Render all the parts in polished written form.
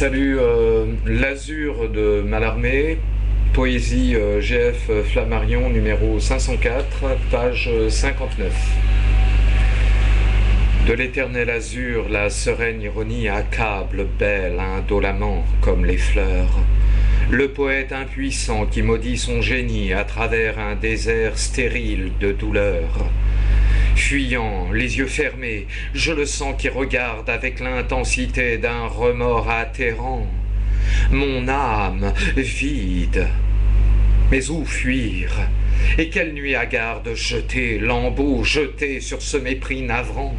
Salut, l'Azur de Mallarmé, poésie GF Flammarion numéro 504, page 59. De l'éternel azur, la sereine ironie accable belle indolemment comme les fleurs. Le poète impuissant qui maudit son génie à travers un désert stérile de douleur. Fuyant, les yeux fermés, je le sens qui regarde avec l'intensité d'un remords atterrant. Mon âme vide. Mais où fuir? Et quelle nuit hagarde jeter, lambeau jeté sur ce mépris navrant?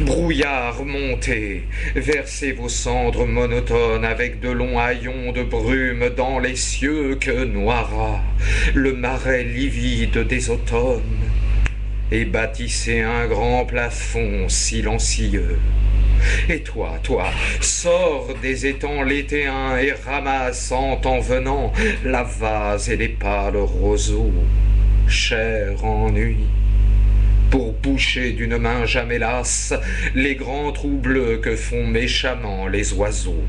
Brouillard montez, versez vos cendres monotones avec de longs haillons de brume dans les cieux que noiera le marais livide des automnes. Et bâtissez un grand plafond silencieux. Et toi, sors des étangs l'étéens et ramasse en t'en venant la vase et les pâles roseaux, cher ennui, pour boucher d'une main jamais lasse les grands trous bleus que font méchamment les oiseaux.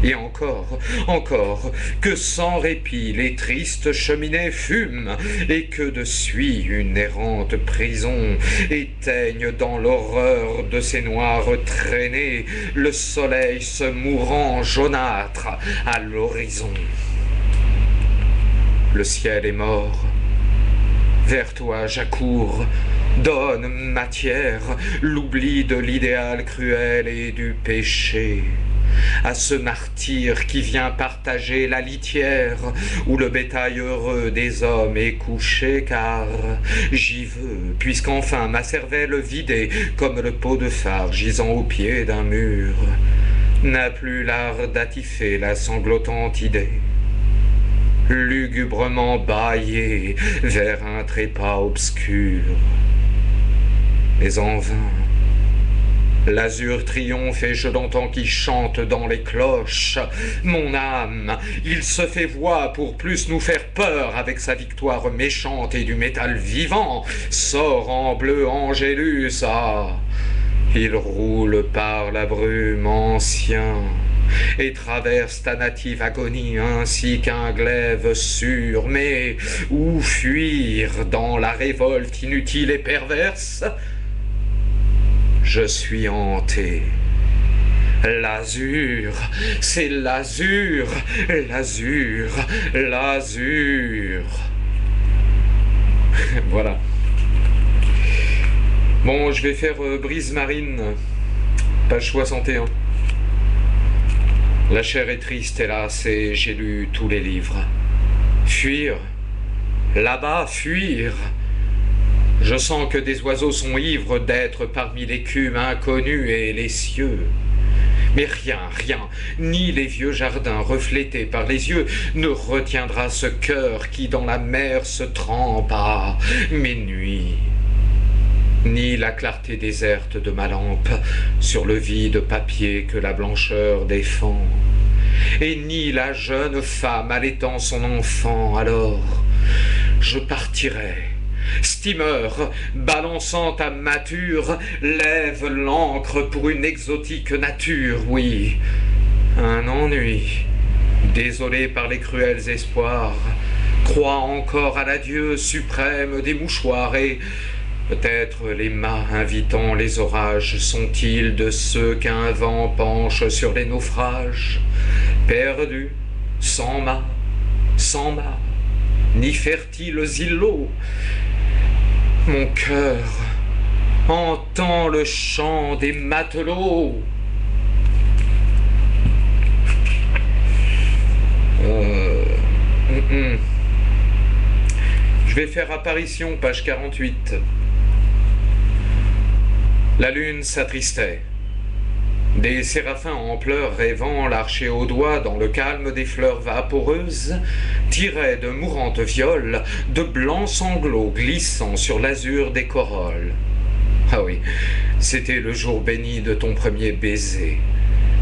Et encore, que sans répit les tristes cheminées fument, et que de suie une errante prison éteigne dans l'horreur de ces noires traînées le soleil se mourant jaunâtre à l'horizon. Le ciel est mort, vers toi j'accours, donne matière, l'oubli de l'idéal cruel et du péché. À ce martyr qui vient partager la litière où le bétail heureux des hommes est couché, car j'y veux, puisqu'enfin ma cervelle vidée comme le pot de phare gisant au pied d'un mur n'a plus l'art d'attifer la sanglotante idée, lugubrement bâillée vers un trépas obscur. Mais en vain, l'azur triomphe et je l'entends qui chante dans les cloches. Mon âme, il se fait voix pour plus nous faire peur avec sa victoire méchante et du métal vivant. Sort en bleu Angélus, ah, il roule par la brume ancien et traverse ta native agonie ainsi qu'un glaive sûr. Mais où fuir dans la révolte inutile et perverse? Je suis hanté. L'azur, c'est l'azur, l'azur, l'azur. Voilà. Bon, je vais faire Brise marine, page 61. La chair est triste, hélas, et j'ai lu tous les livres. Fuir, là-bas, fuir. Je sens que des oiseaux sont ivres d'être parmi l'écume inconnue et les cieux. Mais rien, ni les vieux jardins reflétés par les yeux ne retiendra ce cœur qui dans la mer se trempe à mes nuits, ni la clarté déserte de ma lampe sur le vide papier que la blancheur défend, et ni la jeune femme allaitant son enfant. Alors je partirai. Steamer, balançant ta mature, lève l'ancre pour une exotique nature. Oui, un ennui, désolé par les cruels espoirs, croit encore à l'adieu suprême des mouchoirs. Et peut-être les mâts invitant les orages sont-ils de ceux qu'un vent penche sur les naufrages, perdus, sans mât, ni fertiles îlots. Mon cœur entend le chant des matelots. Je vais faire apparition, page 48. La lune s'attristait. Des séraphins en pleurs rêvant, l'archer au doigt dans le calme des fleurs vaporeuses, tiraient de mourantes violes de blancs sanglots glissant sur l'azur des corolles. Ah oui, c'était le jour béni de ton premier baiser.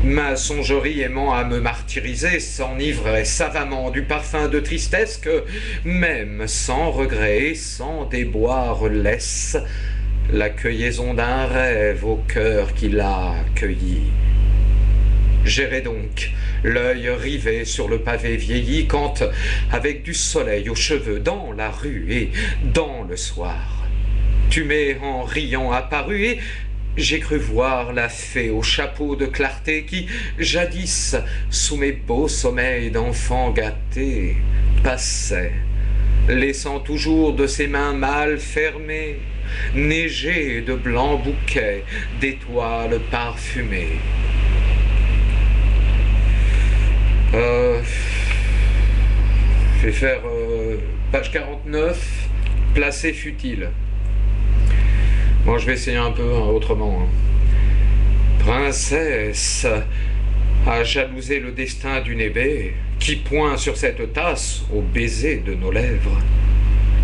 Ma songerie aimant à me martyriser s'enivrait savamment du parfum de tristesse que, même sans regret et sans déboire, laisse la cueilliaison d'un rêve au cœur qui l'a accueilli. J'errais donc, l'œil rivé sur le pavé vieilli, quand, avec du soleil aux cheveux, dans la rue et dans le soir, tu m'es en riant apparu et j'ai cru voir la fée au chapeau de clarté qui, jadis, sous mes beaux sommeils d'enfant gâté, passait, laissant toujours de ses mains mal fermées, neiger de blancs bouquets d'étoiles parfumées. Je vais faire page 49, placé futile. Bon, je vais essayer un peu autrement. Princesse a jalousé le destin du nébé, qui pointe sur cette tasse au baiser de nos lèvres.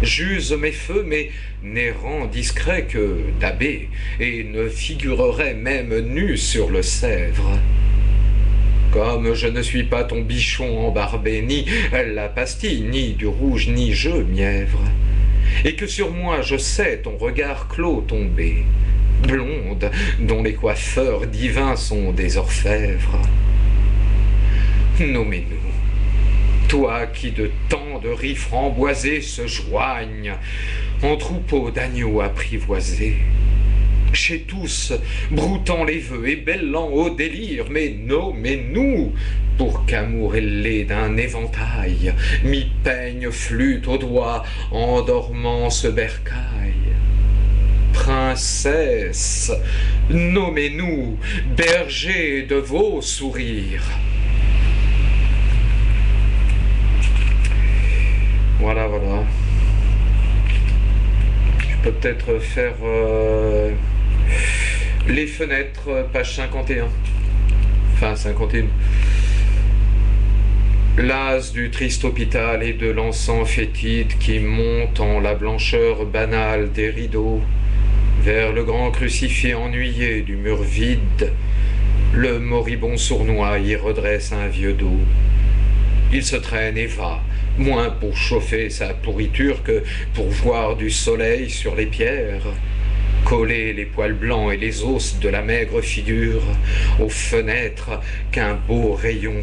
J'use mes feux, mais n'errant discret que d'abbé, et ne figurerait même nu sur le Sèvre. Comme je ne suis pas ton bichon embarbé, ni la pastille, ni du rouge, ni je mièvre, et que sur moi je sais ton regard clos tomber, blonde, dont les coiffeurs divins sont des orfèvres. Nommez-nous, toi qui de tant de riz framboisés se joignent en troupeaux d'agneaux apprivoisés, chez tous, broutant les vœux et bêlant au délire, mais nommez-nous, pour qu'amour ailé d'un éventail, mi-peigne flûte au doigt, endormant ce bercail. Princesse, nommez-nous, berger de vos sourires. Voilà, voilà. Je peux peut-être faire les fenêtres, page 51. Enfin, 51. L'as du triste hôpital et de l'encens fétide qui monte en la blancheur banale des rideaux vers le grand crucifix ennuyé du mur vide. Le moribond sournois y redresse un vieux dos. Il se traîne et va, moins pour chauffer sa pourriture que pour voir du soleil sur les pierres, coller les poils blancs et les os de la maigre figure aux fenêtres qu'un beau rayon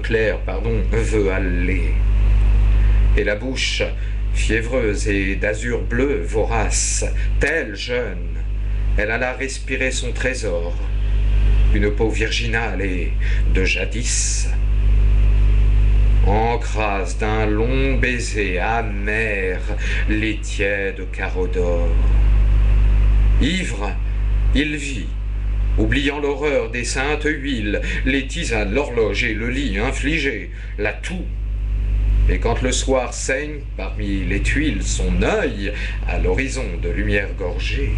clair veut aller. Et la bouche, fiévreuse et d'azur bleu vorace, telle jeune, elle alla respirer son trésor, une peau virginale et de jadis, encrase d'un long baiser amer les tièdes carreaux d'or. Ivre, il vit, oubliant l'horreur des saintes huiles, les tisanes, l'horloge et le lit infligé, la toux. Et quand le soir saigne parmi les tuiles son œil à l'horizon de lumière gorgée,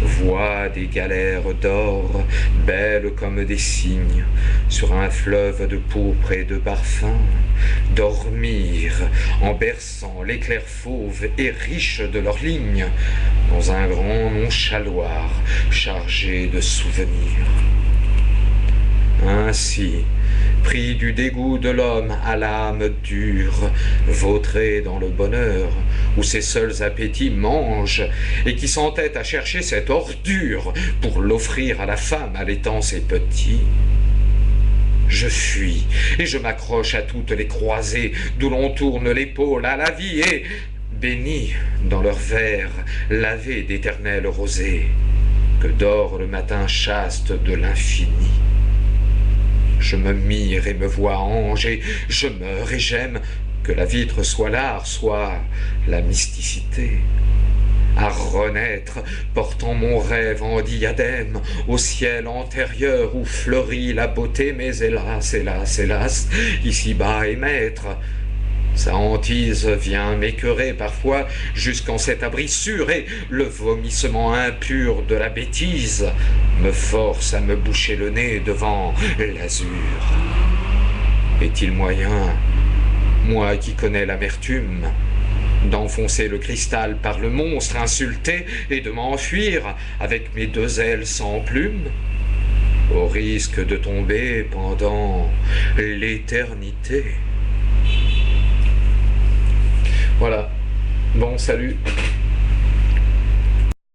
voit des galères d'or, belles comme des cygnes, sur un fleuve de pourpre et de parfum, dormir en berçant l'éclair fauve et riche de leurs lignes, dans un grand nonchaloir chargé de souvenirs. Ainsi, pris du dégoût de l'homme à l'âme dure, vautré dans le bonheur, où ses seuls appétits mangent, et qui s'entête à chercher cette ordure pour l'offrir à la femme allaitant ses petits. Je fuis, et je m'accroche à toutes les croisées, d'où l'on tourne l'épaule à la vie, et, bénis dans leurs vers, lavés d'éternelle rosée, que dort le matin chaste de l'infini. Je me mire et me vois ange, et je meurs et j'aime que la vitre soit l'art, soit la mysticité. À renaître, portant mon rêve en diadème, au ciel antérieur où fleurit la beauté, mais hélas, hélas, hélas, ici-bas est maître. Sa hantise vient m'écœurer parfois jusqu'en cet abri sûr, et le vomissement impur de la bêtise me force à me boucher le nez devant l'azur. Est-il moyen, moi qui connais l'amertume, d'enfoncer le cristal par le monstre insulté et de m'enfuir avec mes deux ailes sans plumes, au risque de tomber pendant l'éternité? Voilà. Bon, salut.